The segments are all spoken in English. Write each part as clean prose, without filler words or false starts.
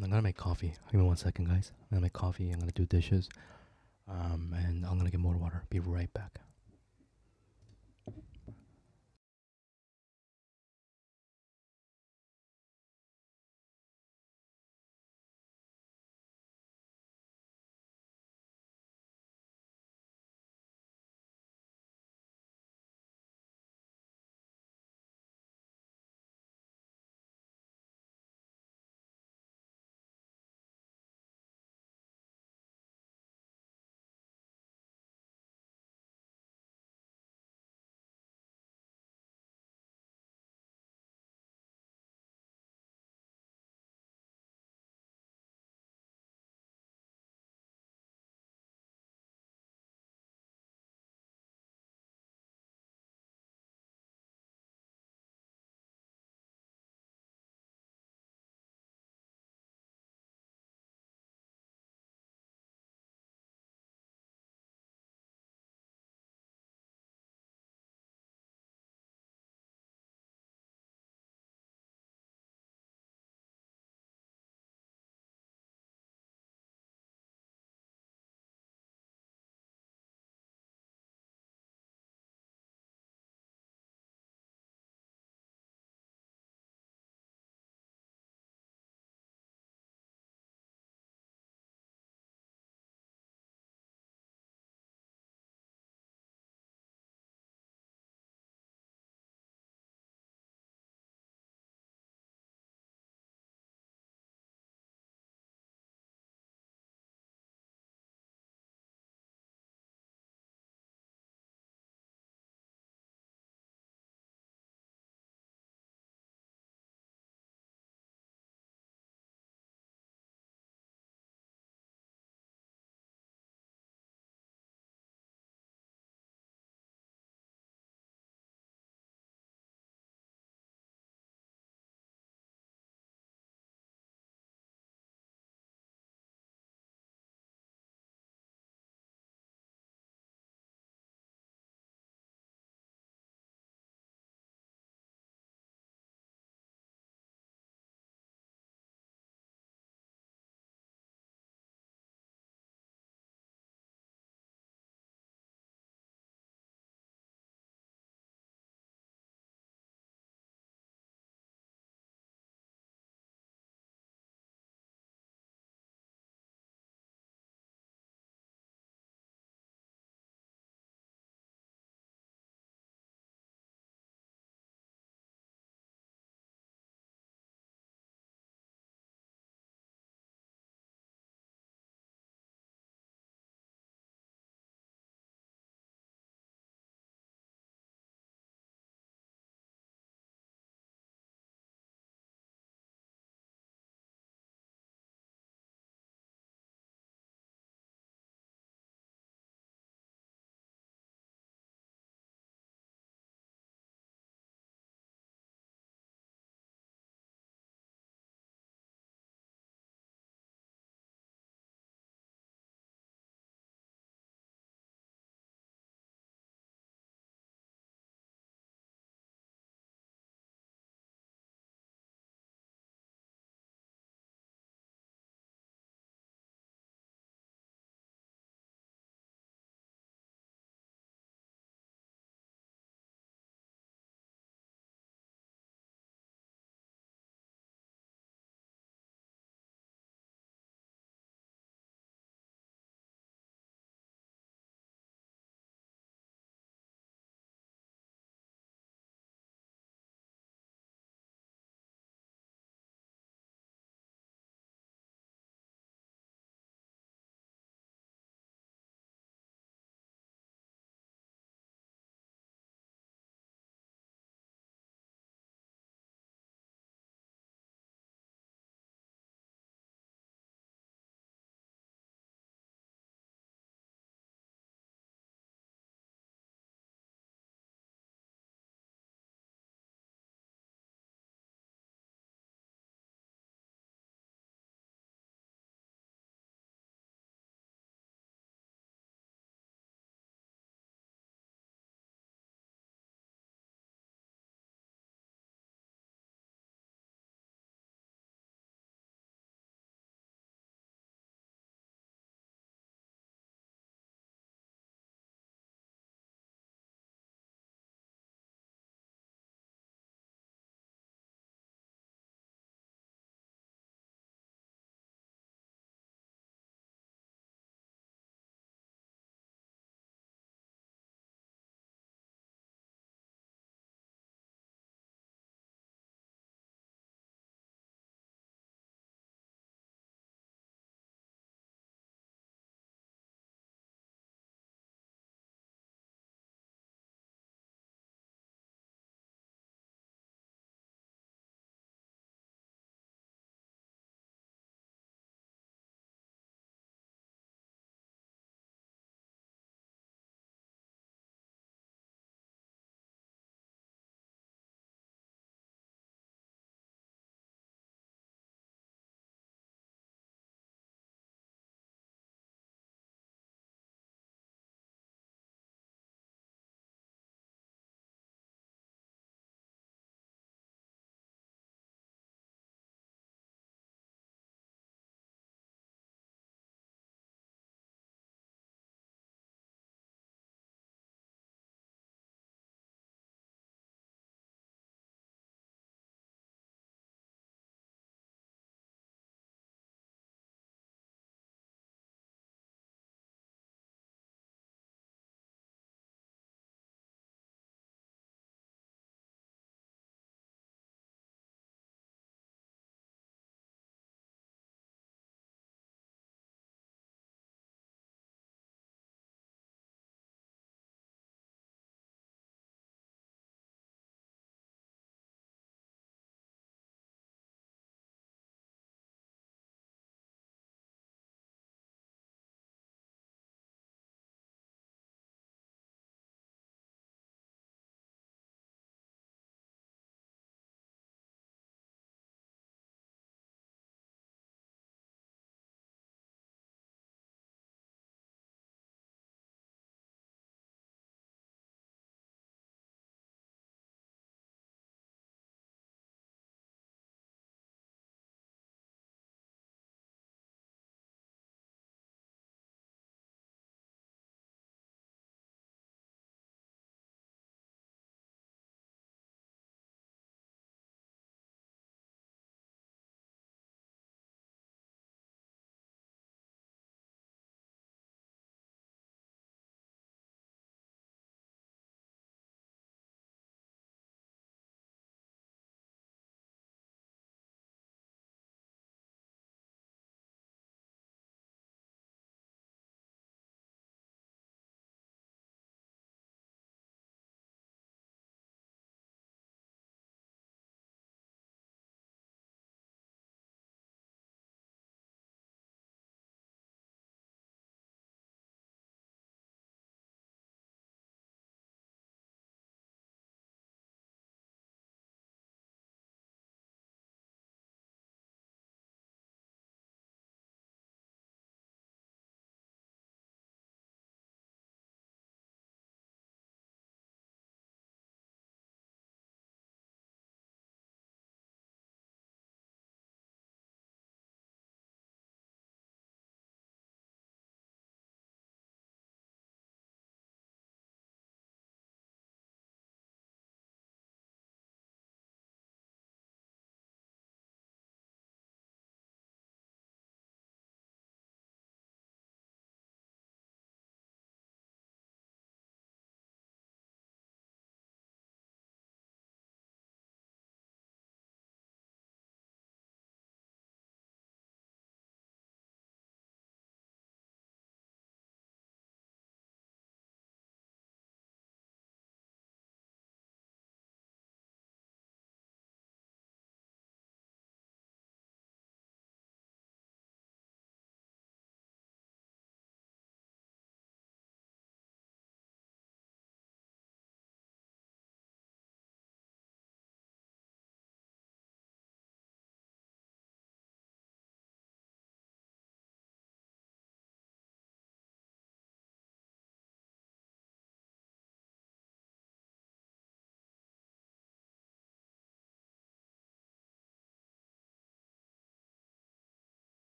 I'm gonna make coffee. Give me 1 second, guys. I'm gonna make coffee. I'm gonna do dishes. And I'm gonna get more water. Be right back.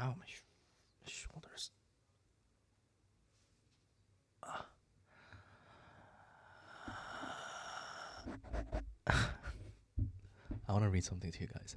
Ow, my shoulders. I want to read something to you guys.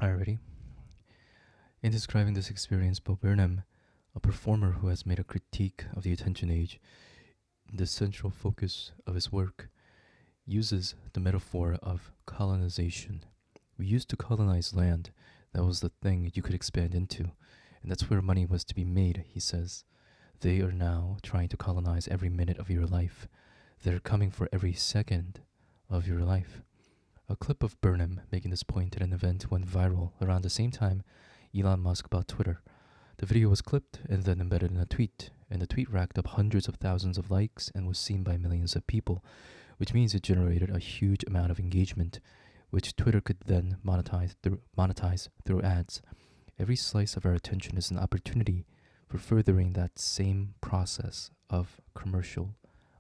Alrighty. In describing this experience, Bo Burnham, a performer who has made a critique of the attention age the central focus of his work, uses the metaphor of colonization. We used to colonize land. That was the thing you could expand into. And that's where money was to be made, he says. They are now trying to colonize every minute of your life. They're coming for every second of your life. A clip of Burnham making this point at an event went viral around the same time Elon Musk bought Twitter. The video was clipped and then embedded in a tweet, and the tweet racked up hundreds of thousands of likes and was seen by millions of people, which means it generated a huge amount of engagement, which Twitter could then monetize through ads. Every slice of our attention is an opportunity for furthering that same process of commercial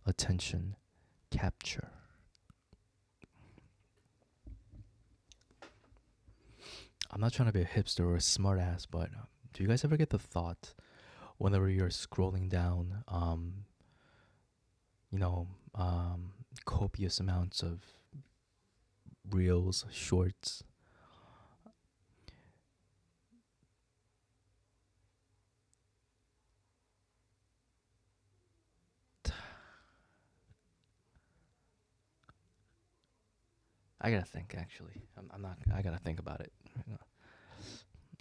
attention capture. I'm not trying to be a hipster or a smartass, but do you guys ever get the thought whenever you're scrolling down, copious amounts of reels, shorts? I gotta think. Actually, I'm not. I gotta think about it.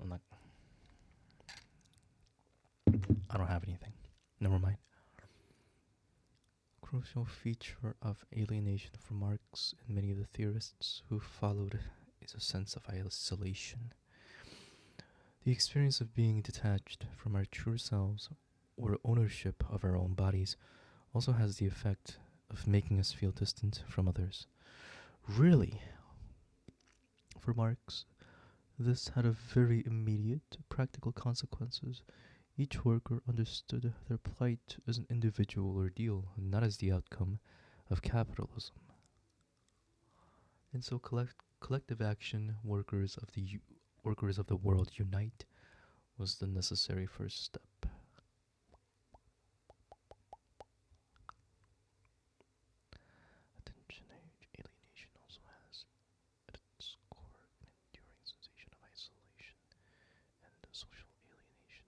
I'm not. I don't have anything. Never mind. Crucial feature of alienation for Marx and many of the theorists who followed is a sense of isolation. The experience of being detached from our true selves or ownership of our own bodies also has the effect of making us feel distant from others. Really? For Marx, this had a very immediate practical consequences. Each worker understood their plight as an individual ordeal, not as the outcome of capitalism. And so collective action, workers of the world unite, was the necessary first step. Attention age alienation also has at its core an enduring sensation of isolation and social alienation.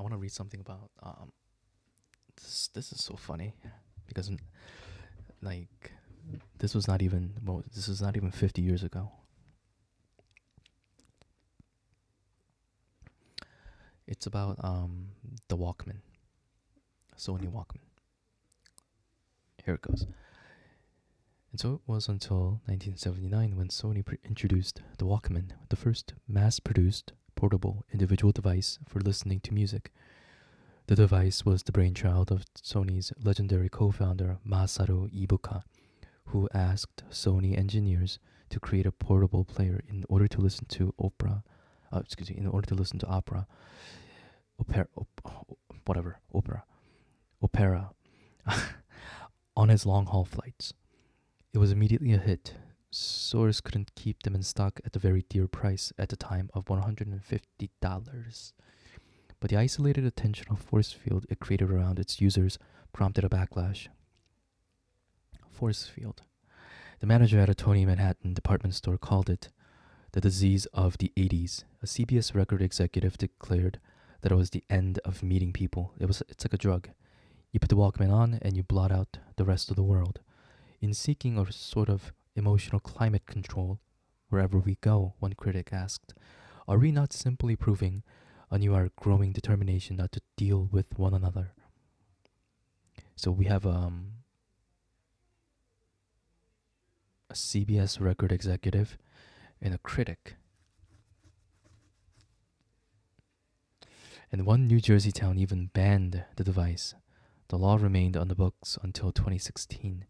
I want to read something about this is so funny because like this was not even 50 years ago. It's about the Walkman, Sony Walkman. Here it goes. And so it was until 1979 when Sony introduced the Walkman, the first mass-produced portable individual device for listening to music. The device was the brainchild of Sony's legendary co-founder Masaru Ibuka, who asked Sony engineers to create a portable player in order to listen to in order to listen to opera, on his long-haul flights. It was immediately a hit. Stores couldn't keep them in stock at the very dear price at the time of $150. But the isolated attentional force field it created around its users prompted a backlash. Force field. The manager at a Tony Manhattan department store called it the disease of the 80s. A CBS record executive declared that it was the end of meeting people. It's like a drug. You put the Walkman on and you blot out the rest of the world. In seeking a sort of emotional climate control wherever we go, one critic asked, are we not simply proving anew our growing determination not to deal with one another? So we have a CBS record executive and a critic. And one New Jersey town even banned the device. The law remained on the books until 2016.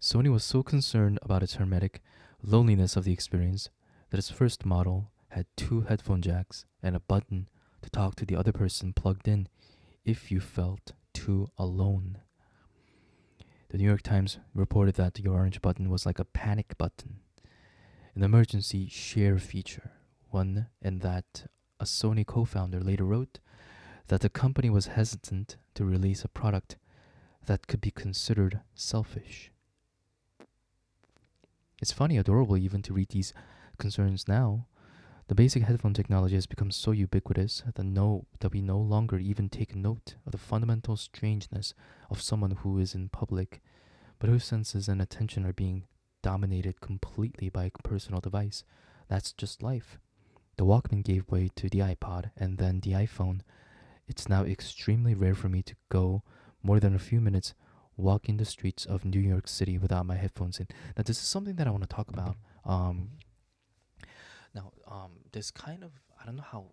Sony was so concerned about its hermetic loneliness of the experience that its first model had 2 headphone jacks and a button to talk to the other person plugged in if you felt too alone. The New York Times reported that the orange button was like a panic button, an emergency share feature, and that a Sony co-founder later wrote that the company was hesitant to release a product that could be considered selfish. It's funny, adorable even to read these concerns now. The basic headphone technology has become so ubiquitous that we no longer even take note of the fundamental strangeness of someone who is in public, but whose senses and attention are being dominated completely by a personal device. That's just life. The Walkman gave way to the iPod and then the iPhone. It's now extremely rare for me to go more than a few minutes walking the streets of New York City without my headphones in. Now, this is something that I want to talk about. This kind of, I don't know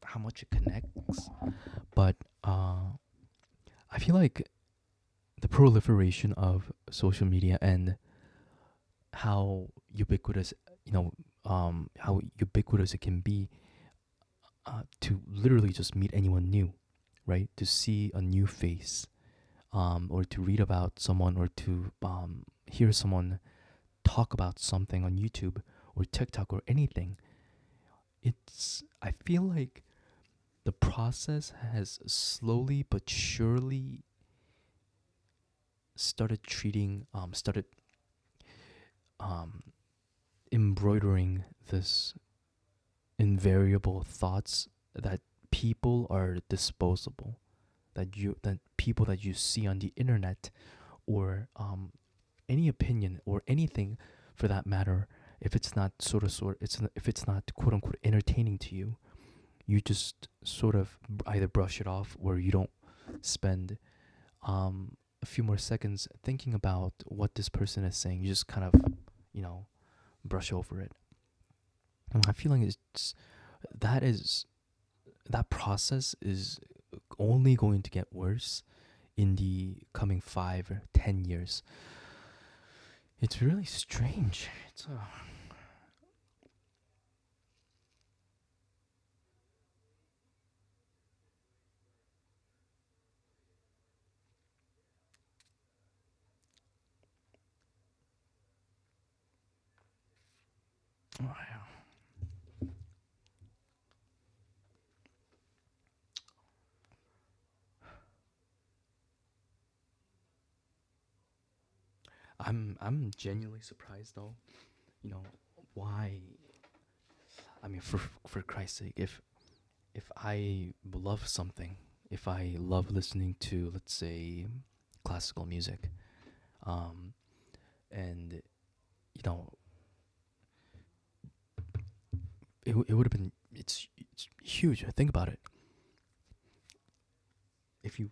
how much it connects, but I feel like the proliferation of social media and how ubiquitous, how ubiquitous it can be to literally just meet anyone new, right? To see a new face, or to read about someone, or to hear someone talk about something on YouTube or TikTok or anything. I feel like the process has slowly but surely started embroidering this invariable thoughts that people are disposable, that people that you see on the internet, or any opinion or anything for that matter, if it's not if it's not quote unquote entertaining to you, you just sort of either brush it off, or you don't spend a few more seconds thinking about what this person is saying. You just kind of, brush over it. And my feeling is that process is only going to get worse in the coming 5 or 10 years. It's really strange. Oh, yeah. I'm genuinely surprised though. Why? I mean, for Christ's sake, if if I love something, if I love listening to, let's say, classical music, um, and you know, it would have been it's huge. Think about it. If you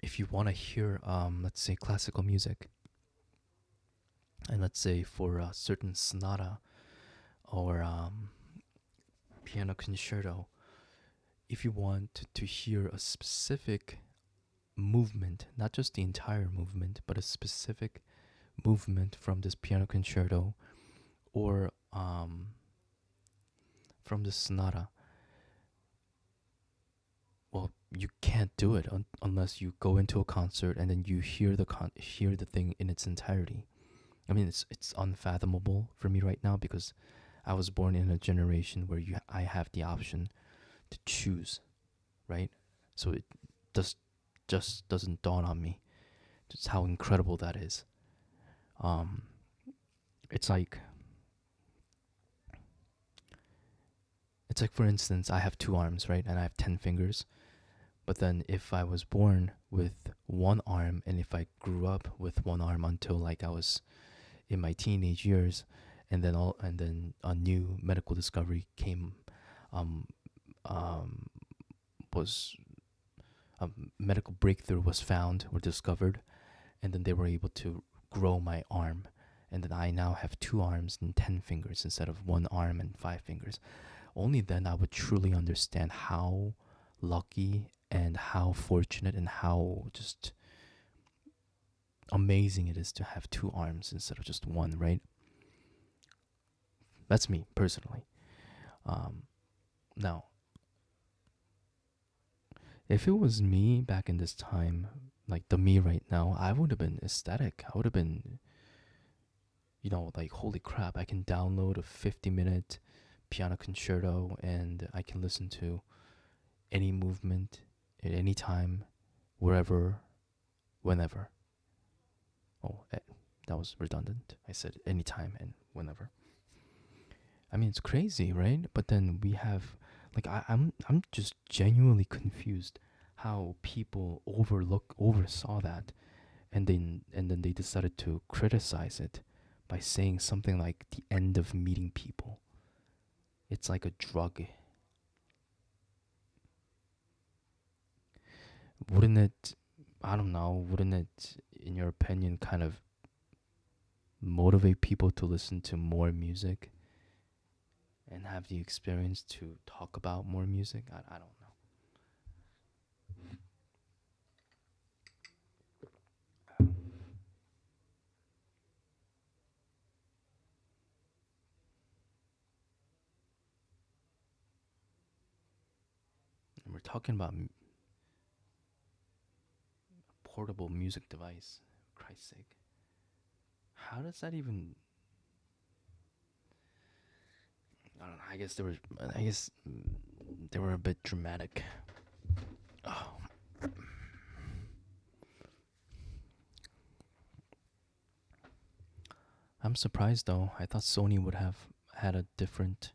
if you want to hear, let's say, classical music, and let's say for a certain sonata or piano concerto, if you want to hear a specific movement, not just the entire movement, but a specific movement from this piano concerto or from the sonata, well, you can't do it unless you go into a concert and then you hear hear the thing in its entirety. I mean, it's unfathomable for me right now because I was born in a generation where I have the option to choose, right? So it just just doesn't dawn on me just how incredible that is. Um, it's like for instance, I have two arms, right, and I have 10 fingers. But then if I was born with one arm and if I grew up with one arm until like I was in my teenage years, and then a new medical discovery came, um, um, was a medical breakthrough was found or discovered, and then they were able to grow my arm, and then I now have two arms and 10 fingers instead of one arm and 5 fingers. Only then I would truly understand how lucky and how fortunate and how just amazing it is to have two arms instead of just one, right? That's me personally. Um, Now, if it was me back in this time, like the me right now, I would have been ecstatic. I would have been, like, holy crap, I can download a 50-minute piano concerto and I can listen to any movement at any time, wherever, whenever. Oh, that was redundant. I said anytime and whenever. I mean, it's crazy, right? But then we have, like, I'm just genuinely confused how people oversaw that, and then they decided to criticize it by saying something like the end of meeting people. It's like a drug. Wouldn't it? I don't know. Wouldn't it, in your opinion, kind of motivate people to listen to more music and have the experience to talk about more music? I don't know. And we're talking about portable music device. For Christ's sake, how does that even? I don't know. I guess they were. I guess they were a bit dramatic. Oh, I'm surprised though. I thought Sony would have had a different.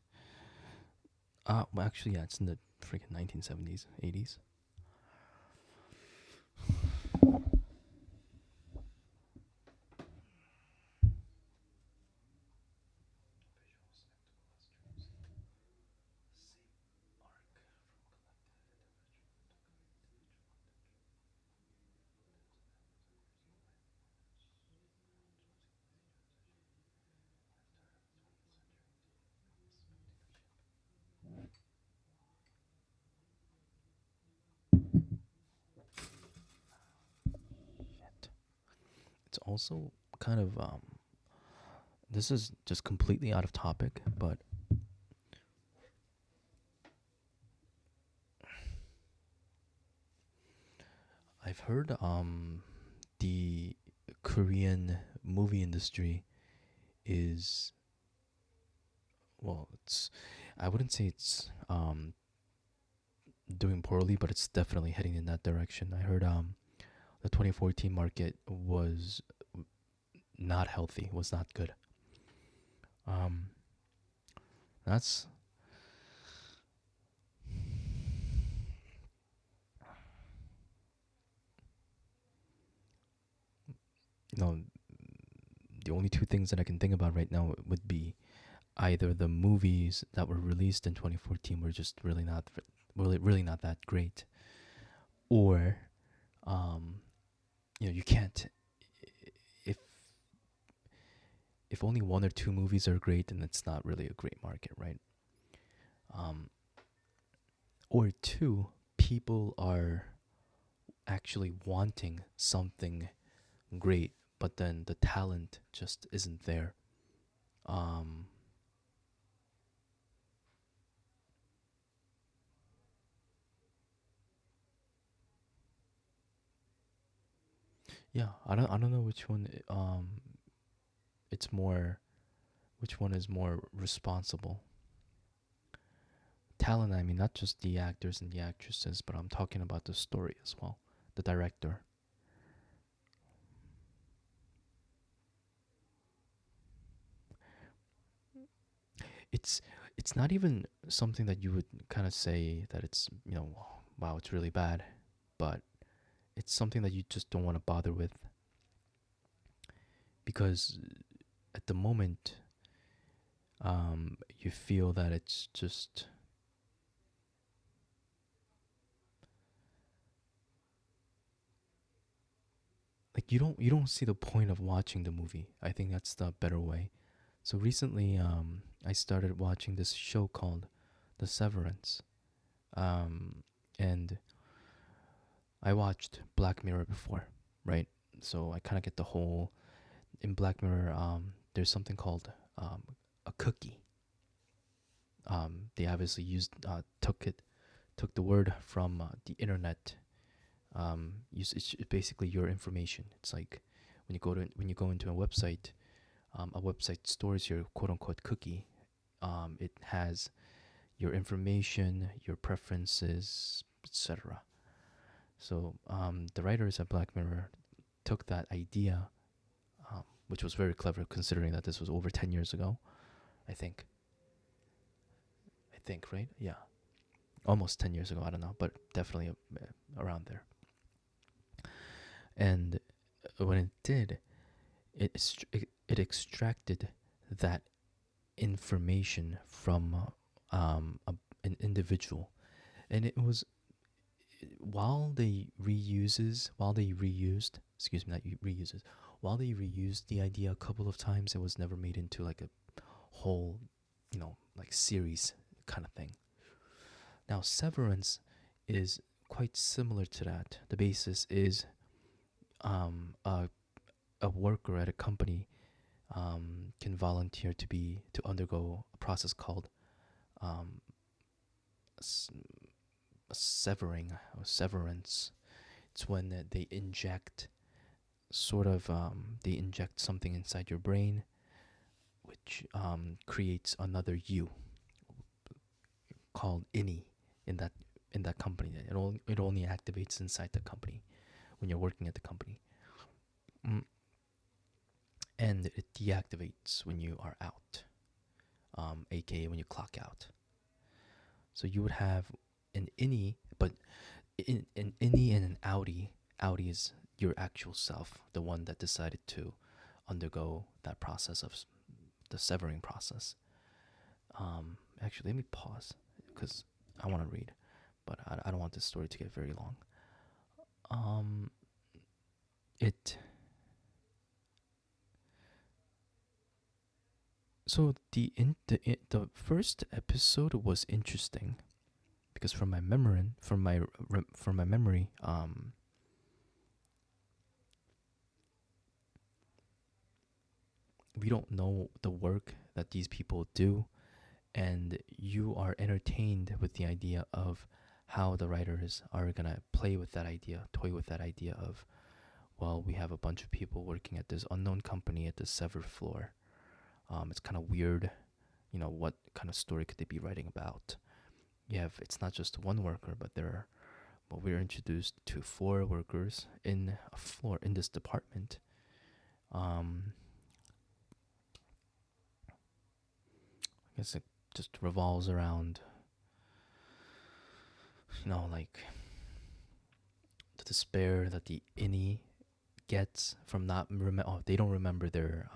Well, actually, yeah, it's in the freaking 1970s, 80s. Shit. It's also kind of This is just completely out of topic, but I've heard the Korean movie industry is, well, it's, I wouldn't say it's doing poorly, but it's definitely heading in that direction. I heard the 2014 market was not healthy, was not good. Um, that's No, the only two things that I can think about right now would be either the movies that were released in 2014 were just really not that great, or um, you can't, if only one or two movies are great, then it's not really a great market, right? Um, or two, people are actually wanting something great, but then the talent just isn't there. Um, yeah, I don't know which one. It's more which one is more responsible. Talent, I mean, not just the actors and the actresses, but I'm talking about the story as well, the director. It's it's not even something that you would kind of say that it's wow, it's really bad, but it's something that you just don't want to bother with because at the moment, you feel that it's just like you don't see the point of watching the movie. I think that's the better way. So recently, I started watching this show called The Severance, and I watched Black Mirror before, right? So I kind of get the whole in Black Mirror. There's something called a cookie. They obviously took the word from the internet. It's basically your information. It's like when you go into a website stores your quote unquote cookie. It has your information, your preferences, etc. So the writers at Black Mirror took that idea, which was very clever considering that this was over 10 years ago. I think. I think, right? Yeah. Almost 10 years ago. I don't know, but definitely around there. And when it did, it extracted that information from an individual, and it was while they reused, excuse me, not reuses, while they reused the idea a couple of times, it was never made into like a whole, like series kind of thing. Now, Severance is quite similar to that. The basis is um, a, a worker at a company can volunteer to undergo a process called um, s- severing or severance. It's when they inject something inside your brain, which creates another you called ini in that company. It only activates inside the company when you're working at the company, mm, and it deactivates when you are out, aka when you clock out. So you would have an ini, but an innie and an outie. Outie is your actual self, the one that decided to undergo that process of the severing process. Actually, let me pause because I want to read, but I don't want this story to get very long. Um, it so the first episode was interesting because from my memory, we don't know the work that these people do, and you are entertained with the idea of how the writers are gonna play with that idea, toy with that idea of, well, we have a bunch of people working at this unknown company at the severed floor. It's kind of weird, what kind of story could they be writing about? It's not just one worker, but we're introduced to four workers in a floor in this department. Um, I guess it just revolves around, like the despair that the innie gets from not remember. Oh, they don't remember their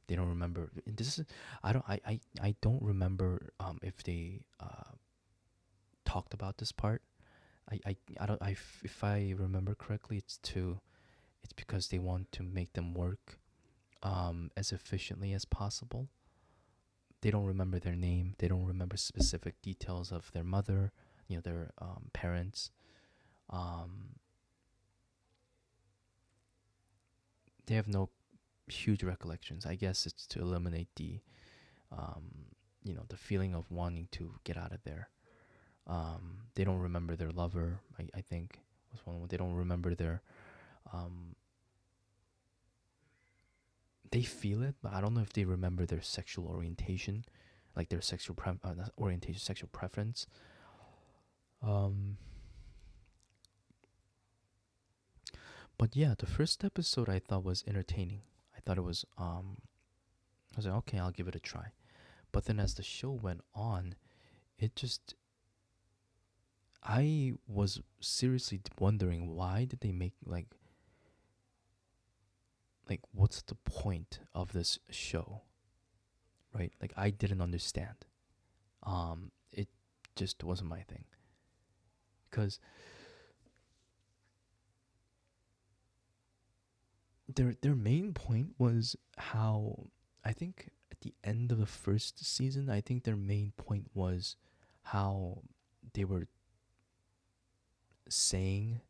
they don't remember. This is I don't remember if they talked about this part. I don't I if I remember correctly, it's because they want to make them work as efficiently as possible. They don't remember their name. They don't remember specific details of their mother, their parents. Um, they have no huge recollections. I guess it's to eliminate um, the feeling of wanting to get out of there. They don't remember their lover. I think was one. They don't remember their. Um, they feel it, but I don't know if they remember their sexual orientation, like their not orientation, sexual preference. Um, but yeah, the first episode I thought was entertaining. I thought it was. I was like, okay, I'll give it a try. But then as the show went on, it just I was seriously wondering why did they make like what's the point of this show, right? Like I didn't understand. It just wasn't my thing because their main point was how I think at the end of the first season, I think their main point was how they were saying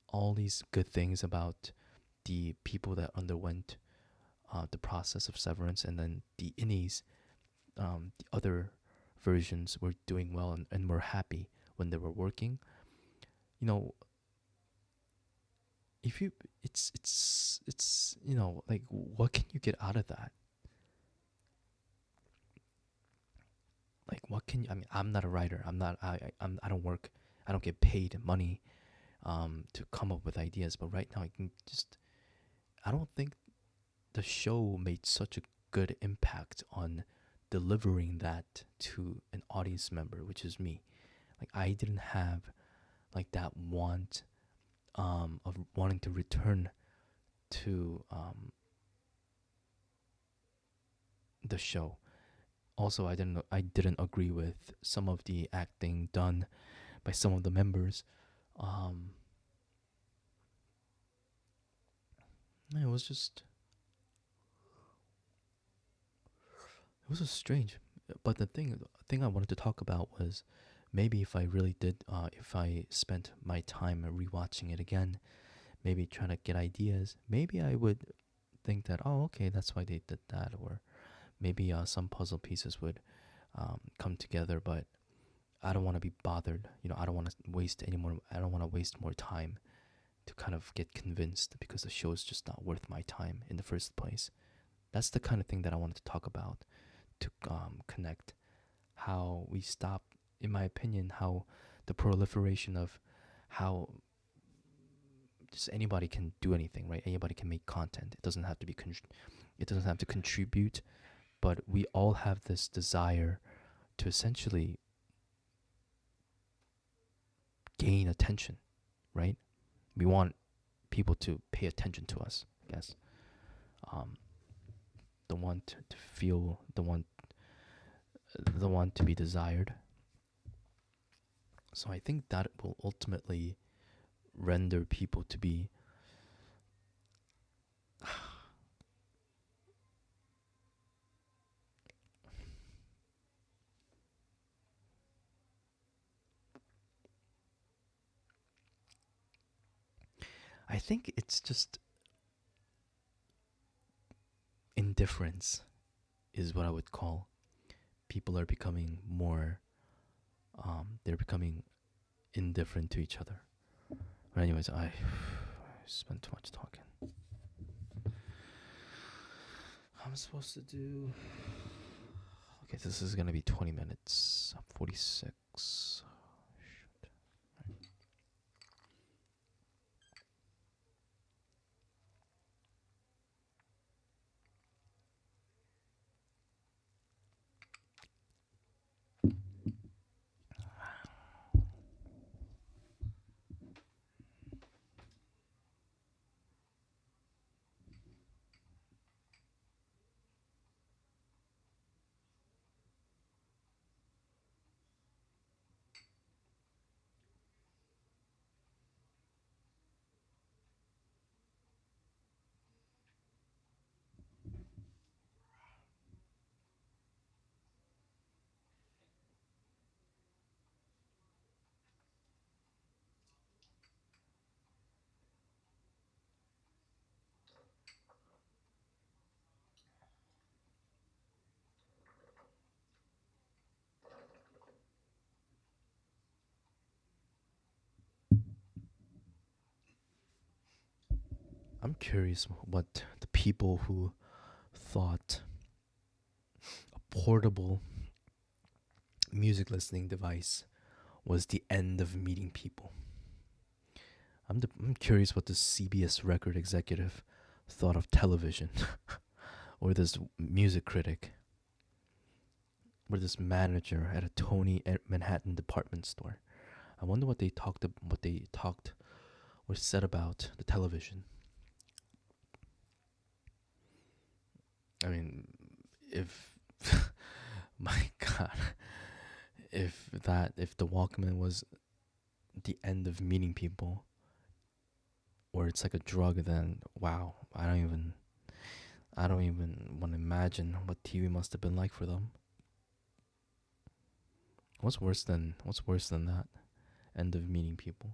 all these good things about the people that underwent the process of severance, and then the innies, the other versions were doing well and were happy when they were working. You know, if you, it's like what can you get out of that? Like what can you, I mean? I'm not a writer. I'm not. I don't work. I don't get paid money to come up with ideas. But right now, I can just. I don't think the show made such a good impact on delivering that to an audience member, which is me. Like I didn't have like that want of wanting to return to the show. Also, I didn't agree with some of the acting done by some of the members. Um, it was just it was just strange. But the thing I wanted to talk about was maybe if I really did, if I spent my time rewatching it again, maybe trying to get ideas, maybe I would think that, oh, okay, that's why they did that, or maybe some puzzle pieces would come together. But I don't want to be bothered. I don't want to waste any more. I don't want to waste more time to kind of get convinced because the show is just not worth my time in the first place. That's the kind of thing that I wanted to talk about to connect how we stop, in my opinion, how the proliferation of how just anybody can do anything, right? Anybody can make content. It doesn't have to be. It doesn't have to contribute, but we all have this desire to essentially gain attention, right? We want people to pay attention to us. I guess um, the one to feel, the one to be desired. So I think that will ultimately render people to be I think it's just indifference is what I would call. People are becoming more they're becoming indifferent to each other. But anyways, I spent too much talking. I'm supposed to do. Okay, this is gonna be 20 minutes. 46. Shoot. I'm curious what the people who thought a portable music listening device was the end of meeting people. I'm curious what the CBS record executive thought of television, or this music critic, or this manager at a Tony at Manhattan department store. I wonder what they talked or said about the television. I mean, if my God, if the Walkman was the end of meeting people, or it's like a drug, then wow, I don't even want to imagine what TV must have been like for them. What's worse than that? End of meeting people.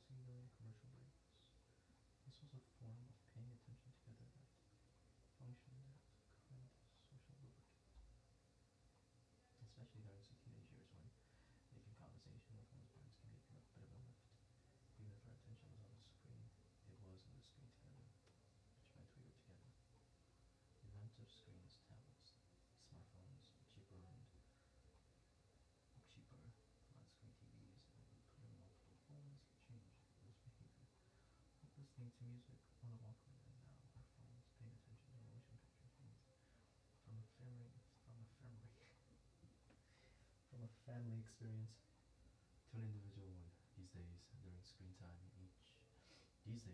enforcing the commercial breaks. This was a form of paying attention together that functioned as a kind of social lubricant, especially during the teenage years when making conversation with one's parents can be a bit of a lift. Even if our attention was on the screen, it was on the screen together, which meant we were together. The advent of screens, tablets, smartphones, cheaper flat screen TVs, and putting multiple phones changed this behavior. Like listening to music on a Walkman and now our phones, paying attention to motion picture scenes from a family experience to an individual one. During screen time, each of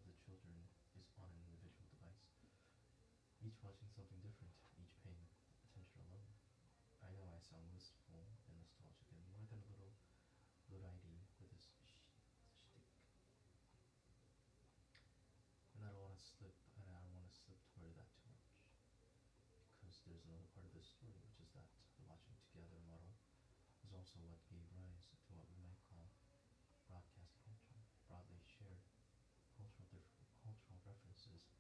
the children is on an individual device, each watching something different, each paying attention alone. I know I sound wistful and nostalgic and more than a little Luddite with this shtick, and I don't want to slip toward that too much, because there's another part of this story, which is that the watching together model was also what gave rise to what we might call broadcast culture, broadly shared cultural references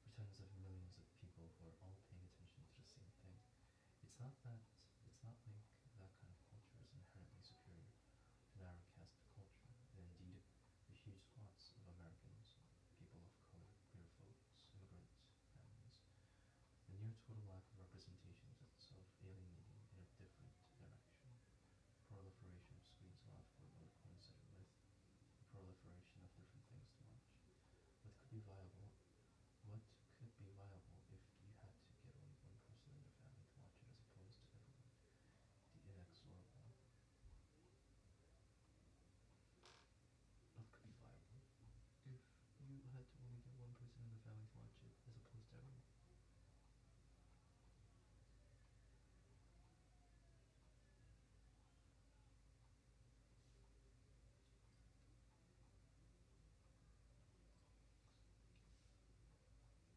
for tens of millions of people who are all paying attention to the same thing. It's not like that kind of culture is inherently superior to narrowcast culture, and indeed the huge swaths of Americans, people of color, queer folks, immigrant families, the near total lack of representation is itself alienating in a different direction. Proliferation of screens allowed for what coincided with the proliferation of different things to watch. What could be viable? What could be viable if you had to get only one person in your family to watch it as opposed to everyone? The inexorable. What could be viable if you had to only get one person in the family to watch it as opposed to everyone?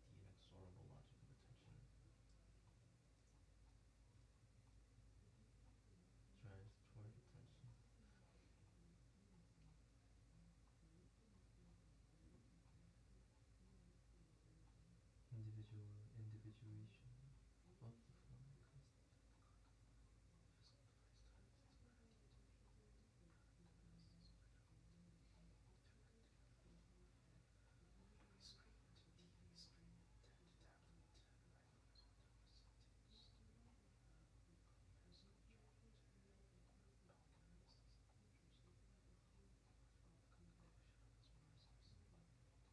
The inexorable logic of attention drives toward attention. Individuation, both the form and constant. Physical device ties its screen to TV screen, tab to tablet, iPhone is what there was in taste. Physical joint, pelican instance of cultures. The conclusion of this process,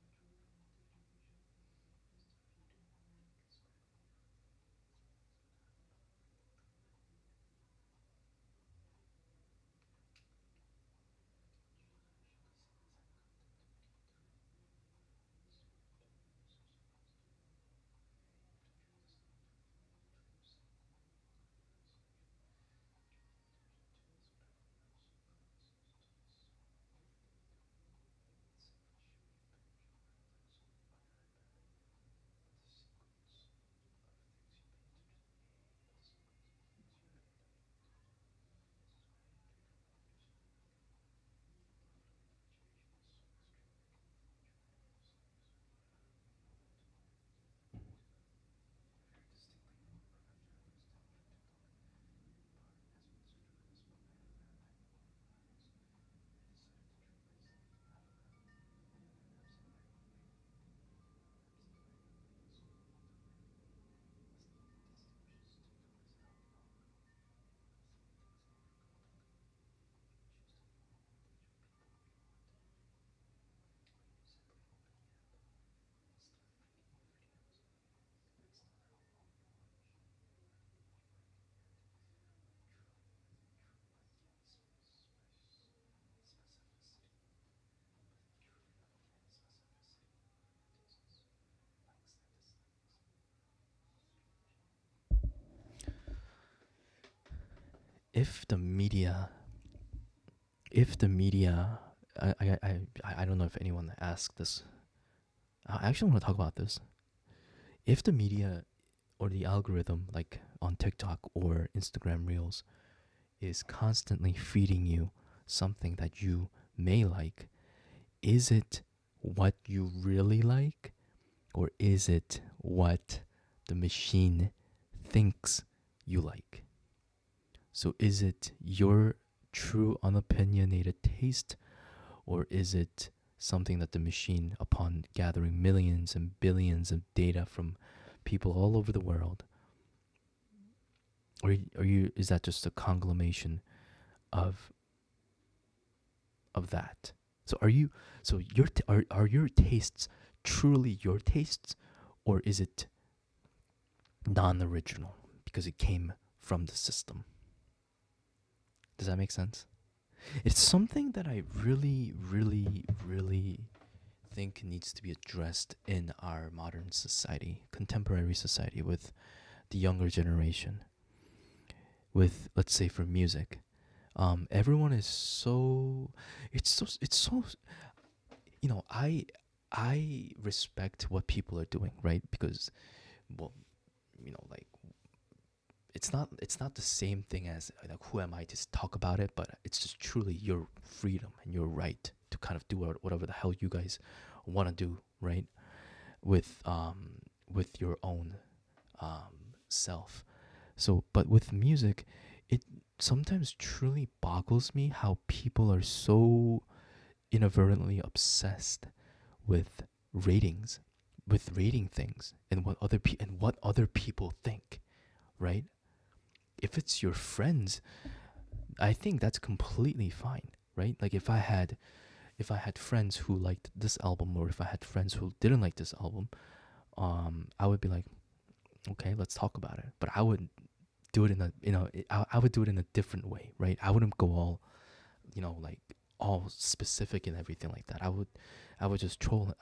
control from individuation, is defeated and scrambling. If the media, if the media, I don't know if anyone asked this. I actually want to talk about this. If the media or the algorithm, like on TikTok or Instagram Reels, is constantly feeding you something that you may like, is it what you really like, or is it what the machine thinks you like? So is it your true unopinionated taste, or is it something that the machine, upon gathering millions and billions of data from people all over the world, or are you is that just a conglomeration of that? So are your tastes truly your tastes, or is it non-original because it came from the system? Does that make sense? It's something that I really, really, really think needs to be addressed in our modern society, contemporary society, with the younger generation. With, let's say, for music, everyone is so, it's so, I respect what people are doing, right? Because, well, like, it's not the same thing as, like, who am I to talk about it, but it's just truly your freedom and your right to kind of do whatever the hell you guys want to do, right? With your own self. So, but with music, it sometimes truly boggles me how people are so inadvertently obsessed with ratings, with rating things, and what other people think, right? If it's your friends, I think that's completely fine, right? Like, if I had friends who liked this album, or if I had friends who didn't like this album, I would be like, okay, let's talk about it. But I would do it in a, I would do it in a different way, right? I wouldn't go all, like, all specific and everything like that. I would just troll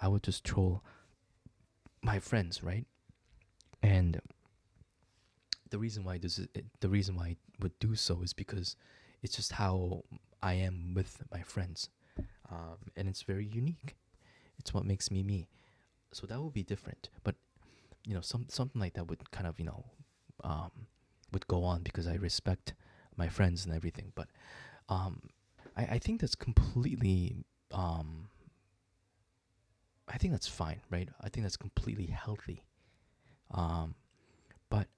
my friends, right? And the reason why I would do so is because it's just how I am with my friends, and it's very unique. It's what makes me me. So that would be different. But something like that would kind of um, would go on because I respect my friends and everything. But um, I think that's completely. I think that's fine, right? I think that's completely healthy. Um, but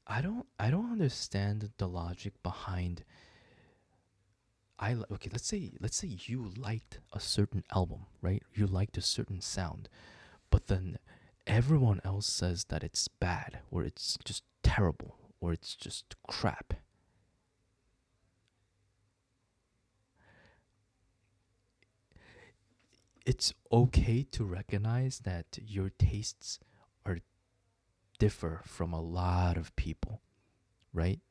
I don't understand the logic behind. Okay, let's say you liked a certain album, right? You liked a certain sound, but then everyone else says that it's bad, or it's just terrible, or it's just crap. It's okay to recognize that your tastes are differ from a lot of people, right?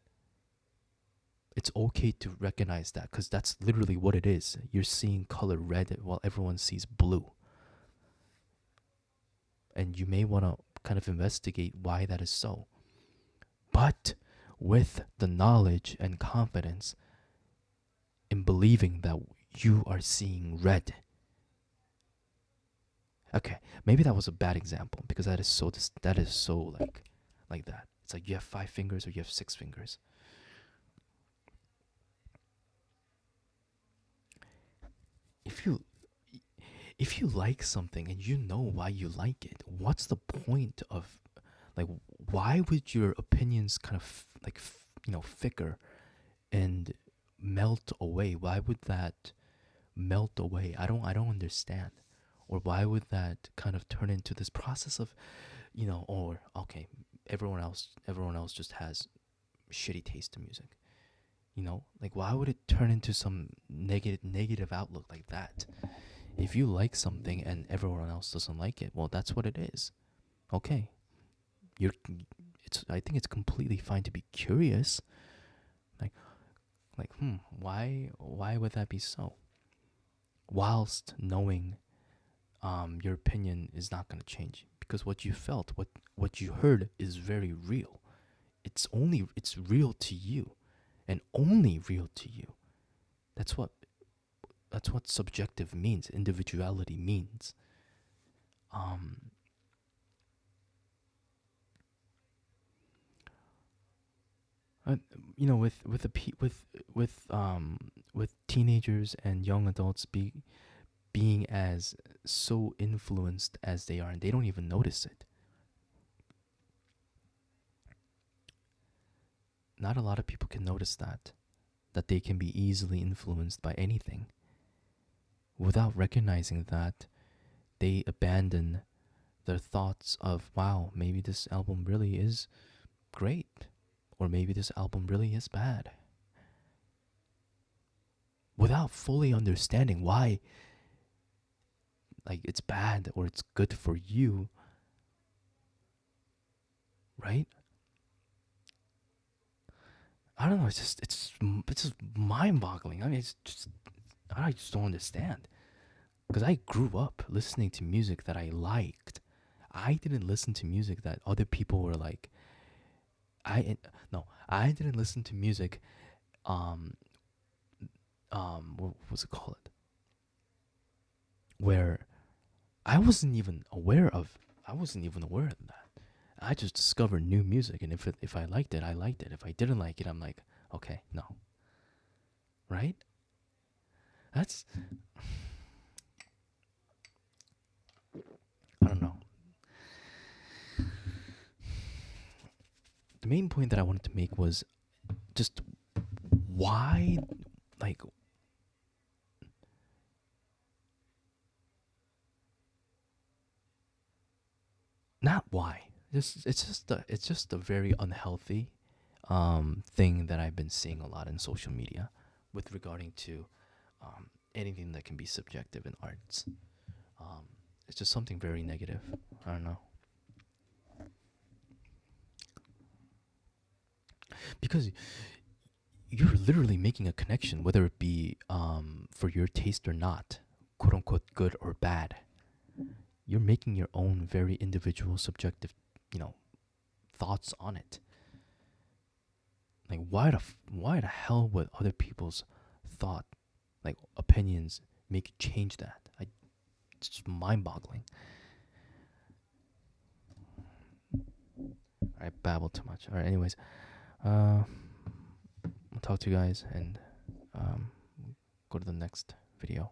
It's okay to recognize that, because that's literally what it is. You're seeing color red while everyone sees blue, and you may want to kind of investigate why that is so. But with the knowledge and confidence in believing that you are seeing red. Okay, maybe that was a bad example, because that is so like that. It's like you have 5 fingers or you have 6 fingers. If you if you like something and you know why you like it, what's the point of, like, why would your opinions kind of like thicker and melt away? Why would that melt away? I don't understand. Or why would that kind of turn into this process of, or okay, everyone else just has shitty taste in music. Like, why would it turn into some negative outlook like that? If you like something and everyone else doesn't like it, well, that's what it is. Okay, you're. I think it's completely fine to be curious. Like, why would that be so? Whilst knowing, your opinion is not gonna change, because what you felt, what you heard, is very real. It's real to you, and only real to you. That's what subjective means. Individuality means. Um, with the with teenagers and young adults being as so influenced as they are, and they don't even notice it. Not a lot of people can notice that they can be easily influenced by anything without recognizing that they abandon their thoughts of, wow, maybe this album really is great, or maybe this album really is bad, without fully understanding why, like, it's bad or it's good for you, right? I don't know. It's just mind-boggling. I mean, it's just I just don't understand. Because I grew up listening to music that I liked. I didn't listen to music that other people were like. I no, I didn't listen to music. Um, what was it called? Where I wasn't even aware of. I wasn't even aware of that. I just discovered new music, and if I liked it, I liked it. If I didn't like it, I'm like, okay, no, right? That's I don't know. The main point that I wanted to make was just why, like, not why. It's just a very unhealthy thing that I've been seeing a lot in social media with regarding to anything that can be subjective in arts. Um, it's just something very negative. I don't know, because you're literally making a connection, whether it be for your taste or not, quote unquote, good or bad. You're making your own very individual, subjective, you know, thoughts on it. Like, why the hell would other people's thought, like, opinions, make you change that? It's just mind-boggling. I babble too much. All right. Anyways, I'll talk to you guys and um, go to the next video.